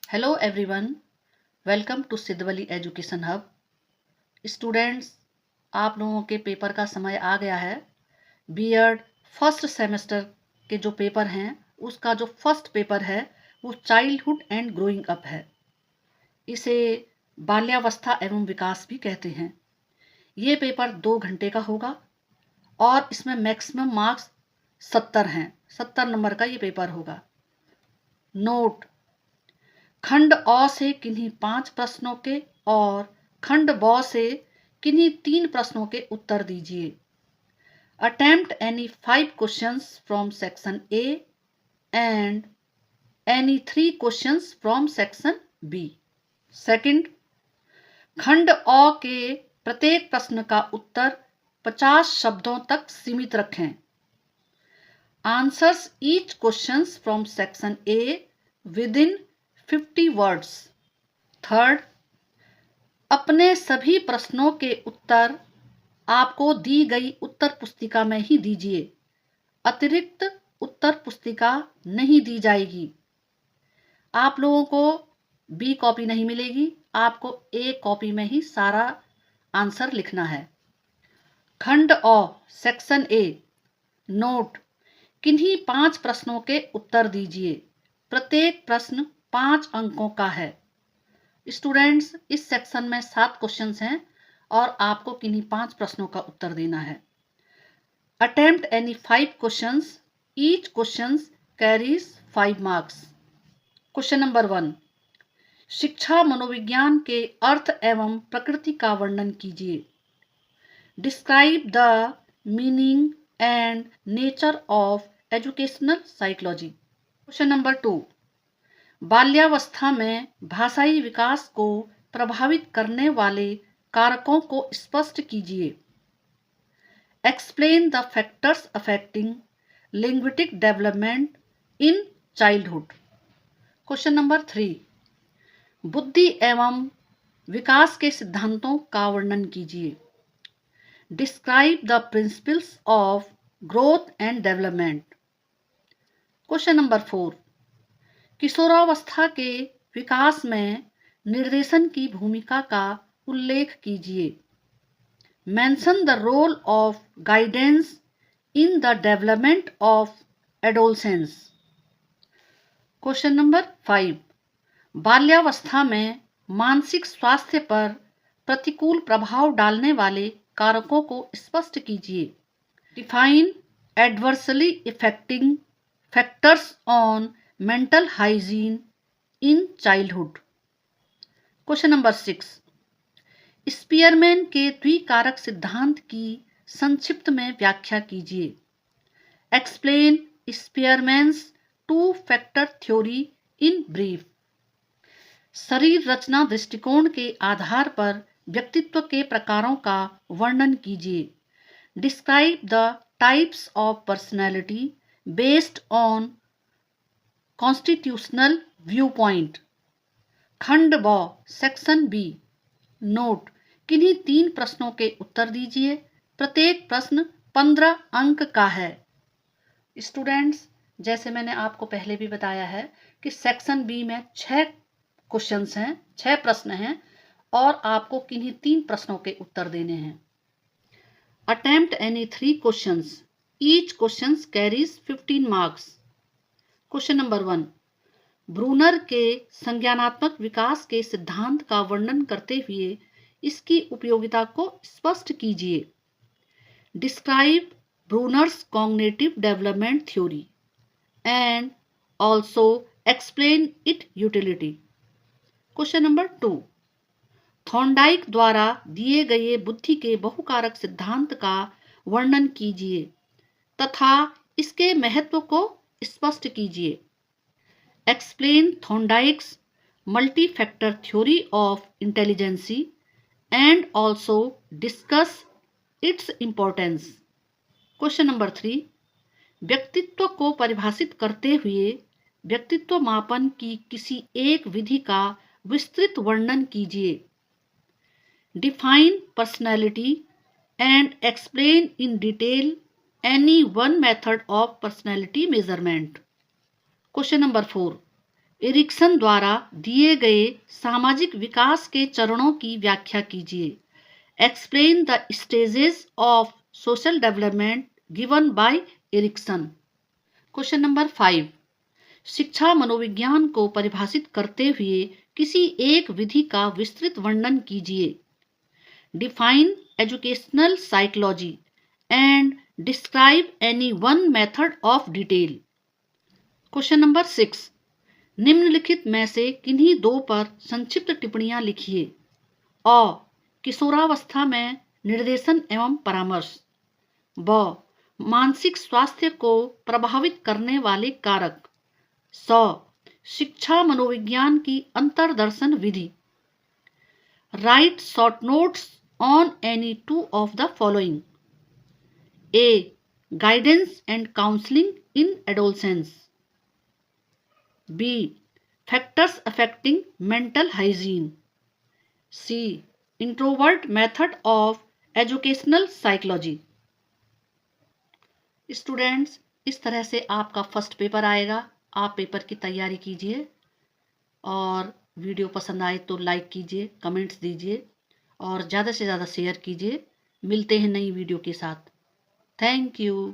Hello everyone, welcome to Siddhavali education hub. Students, आप लोगों के पेपर का समय आ गया है। बीएड फर्स्ट सेमेस्टर के जो पेपर हैं उसका जो फर्स्ट पेपर है वो चाइल्डहुड एंड ग्रोइंग अप है। इसे बाल्यावस्था एवं विकास भी कहते हैं। ये पेपर 2 घंटे का होगा और इसमें मैक्सिमम मार्क्स 70 हैं। 70 नंबर का ये पेपर होगा। नोट: खंड अ से किन्हीं 5 प्रश्नों के और खंड ब से किन्हीं 3 प्रश्नों के उत्तर दीजिए। Attempt any 5 questions from section A and any 3 questions from section B. Second, खंड अ के प्रत्येक प्रश्न का उत्तर 50 शब्दों तक सीमित रखें। Answers each questions from section A with in 50 words. Third, अपने सभी प्रश्नों के उत्तर आपको दी गई उत्तर पुस्तिका में ही दीजिए। अतिरिक्त उत्तर पुस्तिका नहीं दी जाएगी। आप लोगों को बी कॉपी नहीं मिलेगी, आपको ए कॉपी में ही सारा आंसर लिखना है। खंड अ सेक्शन ए। नोट: किन्हीं 5 प्रश्नों के उत्तर दीजिए। प्रत्येक प्रश्न 5 अंकों का है। स्टूडेंट्स, इस सेक्शन में 7 क्वेश्चंस हैं और आपको किन्हीं 5 प्रश्नों का उत्तर देना है। Attempt any 5 questions, each questions carries 5 marks. Question number 1, शिक्षा मनोविज्ञान के अर्थ एवं प्रकृति का वर्णन कीजिए। Describe the meaning and nature of educational psychology. Question number 2, बाल्यावस्था में भाषाई विकास को प्रभावित करने वाले कारकों को स्पष्ट कीजिए। Explain the factors affecting linguistic development in childhood. Question number 3, बुद्धि एवं विकास के सिद्धांतों का वर्णन कीजिए। Describe the principles of growth and development. Question number 4, किशोरावस्था के विकास में निर्देशन की भूमिका का उल्लेख कीजिए। Mention the role of guidance in the development of adolescence. Question number 5, बाल्यावस्था में मानसिक स्वास्थ्य पर प्रतिकूल प्रभाव डालने वाले कारकों को स्पष्ट कीजिए। Define adversely affecting factors on mental hygiene in childhood. Question number 6, Spearman के द्विकारक सिद्धांत की संक्षिप्त में व्याख्या कीजिए। Explain Spearman's 2 factor theory in brief. शरीर रचना दृष्टिकोण के आधार पर व्यक्तित्व के प्रकारों का वर्णन कीजिए। Describe the types of personality based on constitutional view point. खंड ब सेक्शन बी। नोट: किन्हीं 3 प्रश्नों के उत्तर दीजिए। प्रत्येक प्रश्न 15 अंक का है। स्टूडेंट्स, जैसे मैंने आपको पहले भी बताया है कि सेक्शन बी में 6 क्वेश्चंस हैं, 6 प्रश्न हैं और आपको किन्हीं 3 प्रश्नों के उत्तर देने हैं। Attempt any 3 questions, each questions carries 15 marks. Question number 1, Bruner के संज्ञानात्मक विकास के सिद्धांत का वर्णन करते हुए इसकी उपयोगिता को स्पष्ट कीजिए। Describe Brunner's cognitive development theory and also explain it utility. Question number 2, Thorndike द्वारा दिए गए बुद्धि के बहुकारक सिद्धांत का वर्णन कीजिए तथा इसके महत्व को स्पष्ट कीजिए। Explain Thorndike's multifactor theory of intelligence and also discuss its importance. Question number 3, व्यक्तित्व को परिभाषित करते हुए व्यक्तित्व मापन की किसी एक विधि का विस्तृत वर्णन कीजिए। Define personality and explain in detail any one method of personality measurement. Question number 4, Erikson द्वारा दिए गए सामाजिक विकास के चरणों की व्याख्या कीजिए। Explain the stages of social development given by Erikson. Question number 5, शिक्षा मनोविज्ञान को परिभाषित करते हुए किसी एक विधि का विस्तृत वर्णन कीजिए। Define educational psychology and describe any one method of detail. Question number 6, निम्नलिखित में से किन्हीं दो पर संक्षिप्त टिप्पणियां लिखिए। अ, किशोरावस्था में निर्देशन एवं परामर्श। ब, मानसिक स्वास्थ्य को प्रभावित करने वाले कारक। स, शिक्षा मनोविज्ञान की अंतर्दर्शन विधि। Write short notes on any two of the following. A, guidance and counselling in adolescence. B, factors affecting mental hygiene. C, introvert method of educational psychology. Students, इस तरह से आपका फर्स्ट पेपर आएगा। आप पेपर की तैयारी कीजिए और वीडियो पसंद आए तो लाइक कीजिए, कमेंट्स दीजिए और ज़्यादा से ज़्यादा शेयर कीजिए। मिलते हैं नई वीडियो के साथ। Thank you.